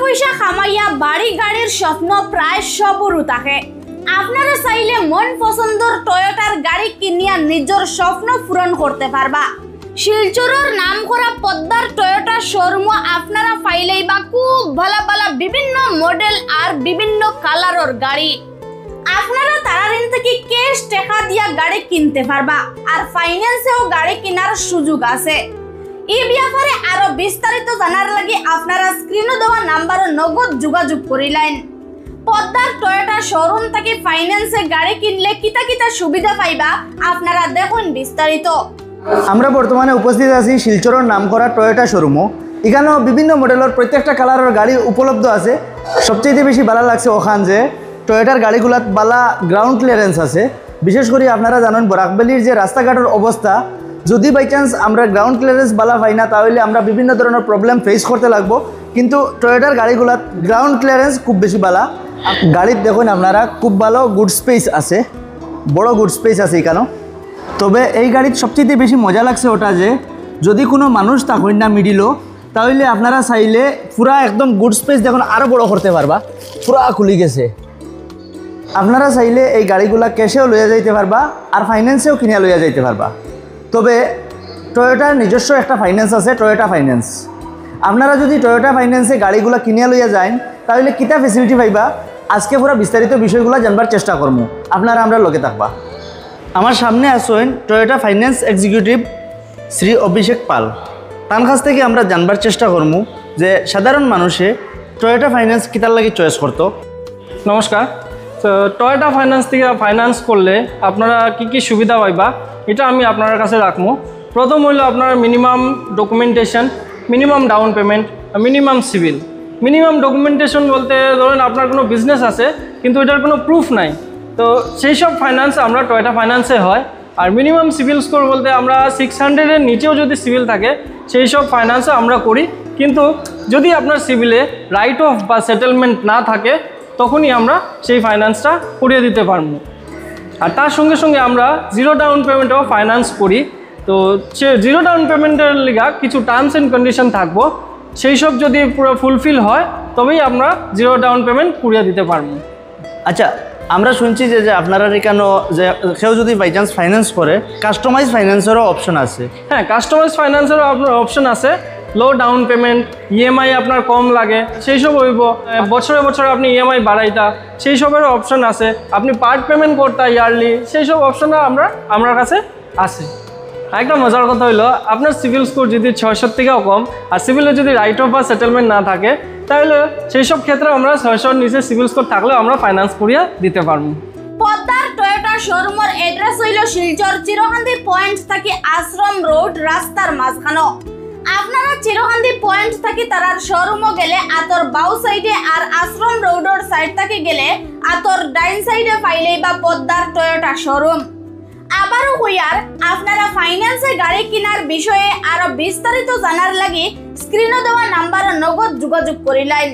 পয়সা কামাইয়া বাড়ি গাড়ির স্বপ্ন প্রায় সবরও থাকে। আপনারা চাইলে মন পছন্দর টয়োটার গাড়ি কিনিয়া নিজের স্বপ্ন পূরণ করতে পারবা। শিলচরের নাম করা পদ্মার টয়োটা শোরুম আপনারা পাইলেই বা খুব ভালো ভালো বিভিন্ন মডেল আর বিভিন্ন কালারের গাড়ি। আপনারা তারারিন থেকে ক্যাশ টাকা দিয়া গাড়ি কিনতে পারবা আর ফাইন্যান্সেও গাড়ি কেনার সুযোগ আছে। এই ব্যাপারে আরো বিস্তারিত জানার লাগি আপনারা স্ক্রিনে দেওয়া নাম্বারে নগদ যোগাযোগ করিলেন। পদ্মার টয়োটা শোরুম থেকে ফাইন্যান্সে গাড়ি কিনলে কিতা কিতা সুবিধা পাইবা আপনারা দেখুন বিস্তারিত। আমরা বর্তমানে উপস্থিত আছি শিলচরের নাম করা টয়োটা শোরুমও। এখানেও বিভিন্ন মডেলের প্রত্যেকটা কালারের গাড়ি উপলব্ধ আছে। সবচেয়ে বেশি ভালো লাগছে ওখান যে টয়োটার গাড়িগুলাত বালা গ্রাউন্ড ক্লিয়ারেন্স আছে। বিশেষ করে আপনারা জানেন বরাকবেলির যে রাস্তাঘাটের অবস্থা, যদি বাই চান্স আমরা গ্রাউন্ড ক্লিয়ারেন্স বালা পাই না তাহলে আমরা বিভিন্ন ধরনের প্রবলেম ফেস করতে লাগবো। কিন্তু টয়োটার গাড়িগুলাত গ্রাউন্ড ক্লিয়ারেন্স খুব বেশি বালা। গাড়ির দেখুন আপনারা খুব ভালো গুড স্পেস আছে, বড় গুড স্পেস আছে এখানেও। তবে এই গাড়ির সবচেয়ে বেশি মজা লাগছে ওটা যে যদি কোনো মানুষ থাকেন না মিডিলও, তাহলে আপনারা চাইলে পুরা একদম গুড স্পেস দেখুন আরও বড় করতে পারবা, পুরা খুলি গেছে। আপনারা চাইলে এই গাড়িগুলা ক্যাশেও লইয়া যাইতে পারবা আর ফাইন্যান্সেও কিনে লইয়া যাইতে পারবা। তবে টয়োটার নিজস্ব একটা ফাইন্যান্স আছে, টয়োটা ফাইন্যান্স। আপনারা যদি টয়োটা ফাইন্যান্সে গাড়িগুলা কিনে লইয়া যান তাহলে কিতা ফেসিলিটি পাইবা আজকে পুরো বিস্তারিত বিষয়গুলো জানবার চেষ্টা করবো। আপনারা আমরা লগে থাকবা। আমার সামনে আসেন টয়োটা ফাইন্যান্স এক্সিকিউটিভ শ্রী অভিষেক পাল। তার কাছ থেকে আমরা জানবার চেষ্টা করবো যে সাধারণ মানুষে টয়োটা ফাইন্যান্স কিতার লাগে চয়েস করতো। নমস্কার। তো টয়োটা ফাইন্যান্স থেকে ফাইন্যান্স করলে আপনারা কি সুবিধা পাইবা এটা আমি আপনার কাছে রাখবো। প্রথম হইল আপনার minimum documentation, minimum down payment, minimum civil. Minimum documentation বলতে ধরেন আপনার কোনো বিজনেস আছে কিন্তু এটার কোনো প্রুফ নাই, তো সেই সব ফাইন্যান্স আমরা টয়োটা ফাইন্যান্সে হয়। আর মিনিমাম সিভিল স্কোর বলতে আমরা 600-এর নিচেও যদি সিভিল থাকে সেই সব ফাইন্যান্সও আমরা করি। কিন্তু যদি আপনার সিভিলে রাইট অফ বা সেটেলমেন্ট না থাকে তখনই আমরা সেই ফাইন্যান্সটা করিয়ে দিতে পারবো। আর তার সঙ্গে সঙ্গে আমরা জিরো ডাউন পেমেন্টও ফাইন্যান্স করি। তো সে জিরো ডাউন পেমেন্টের লিগা কিছু টার্মস অ্যান্ড কন্ডিশন থাকবো, সেই সব যদি পুরো ফুলফিল হয় তবেই আমরা জিরো ডাউন পেমেন্ট করিয়ে দিতে পারবো। আচ্ছা, আমরা শুনছি যে আপনারা এখানে যে কেউ যদি বাই চান্স ফাইন্যান্স করে কাস্টমাইজ ফাইন্যান্সেরও অপশন আছে। হ্যাঁ, কাস্টমাইজ ফাইন্যান্সেরও আপনার অপশন আছে। লো ডাউন পেমেন্ট, ইএমআই আপনার কম লাগে সেই সব হইব। বছরে বছরে আপনি ইএমআই বাড়াইতা সেই সবেরও অপশন আছে। আপনি পার্ট পেমেন্ট করতা ইয়ারলি, সেই সব অপশনও আমার কাছে আছে। একটা মজার কথা হইলো আপনার সিভিল স্কোর যদি 600 থেকেও কম আর সিভিলে যদি রাইট অফ বা সেটেলমেন্ট না থাকে তাহলে সেই সব ক্ষেত্রে আমরা 600-এর নিচে সিভিল স্কোর থাকলেও আমরা ফাইন্যান্স করিয়া দিতে পারবো। পদ্মার টয়োটা শোরুমের এড্রেস হইল শিলচর চিরকান্দি পয়েন্ট থেকে আশ্রম রোড রাস্তার মাঝখানো। আপনারা চিরকান্দি পয়েন্ট থেকে তারার শোরুমও গেলে আতর বাউ সাইডে আর আশ্রম রোডের সাইড থেকে গেলে আতর ডাইন সাইডে পাইলেই বা পদ্মার টয়োটা শোরুম। আবারও হইয়ার আপনারা ফাইন্যান্সে গাড়ি কেনার বিষয়ে আরো বিস্তারিত জানার লাগি স্ক্রিনে দেওয়া নাম্বারে নগদ যোগাযোগ করিলেন।